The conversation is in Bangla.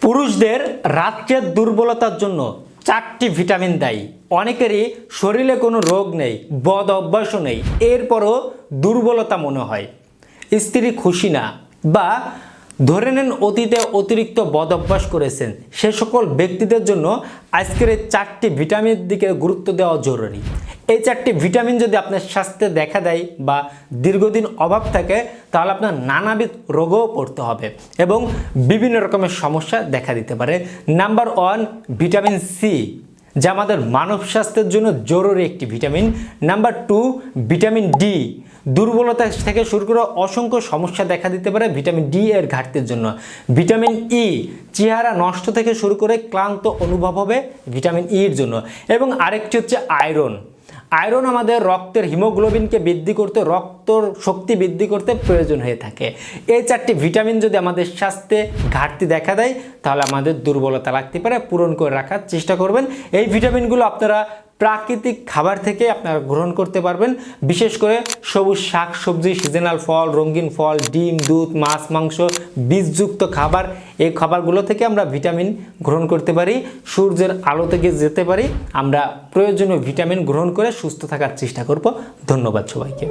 পুরুষদের রাত্রের দুর্বলতার জন্য 4টি ভিটামিন দায়ী। অনেকেরই শরীরে কোনো রোগ নেই, বদ অভ্যাসও নেই, এরপরও দুর্বলতা মনে হয়, স্ত্রী খুশি না, বা ধরে নেন অতীতে অতিরিক্ত বদ অভ্যাস করেছেন। সে সকল ব্যক্তিদের জন্য আজকের এই 4টি ভিটামিনের দিকে গুরুত্ব দেওয়া জরুরি। এই 4টি ভিটামিন যদি আপনার স্বাস্থ্যে দেখা দেয় বা দীর্ঘদিন অভাব থাকে, তাহলে আপনার নানাবিধ রোগও পড়তে হবে এবং বিভিন্ন রকমের সমস্যা দেখা দিতে পারে। নাম্বার 1, ভিটামিন সি, যা আমাদের মানব স্বাস্থ্যের জন্য জরুরি একটি ভিটামিন। নাম্বার 2, ভিটামিন ডি, দুর্বলতা থেকে শুরু করে অসংখ্য সমস্যা দেখা দিতে পারে ভিটামিন ডি এর ঘাটতির জন্য। ভিটামিন ই, চেহারা নষ্ট থেকে শুরু করে ক্লান্ত অনুভব হবে ভিটামিন ইর জন্য। এবং আরেকটি হচ্ছে আয়রন। আয়রন আমাদের রক্তের হিমোগ্লোবিনকে বৃদ্ধি করতে, রক্তর শক্তি বৃদ্ধি করতে প্রয়োজন হয়ে থাকে। এই 4টি ভিটামিন যদি আমাদের স্বাস্থ্যে ঘাটতি দেখা দেয়, তাহলে আমাদের দুর্বলতা লাগতে পারে, পূরণ করে রাখার চেষ্টা করবেন। এই ভিটামিনগুলো আপনারা প্রাকৃতিক খাবার থেকে আপনারা গ্রহণ করতে পারবেন। বিশেষ করে সবুজ শাক সবজি, সিজনাল ফল, রঙিন ফল, ডিম, দুধ, মাছ, মাংস, বীজযুক্ত খাবার, এই খাবারগুলো থেকে আমরা ভিটামিন গ্রহণ করতে পারি। সূর্যের আলো থেকে যেতে পারি, আমরা প্রয়োজনীয় ভিটামিন গ্রহণ করে সুস্থ থাকার চেষ্টা করব। ধন্যবাদ সবাইকে।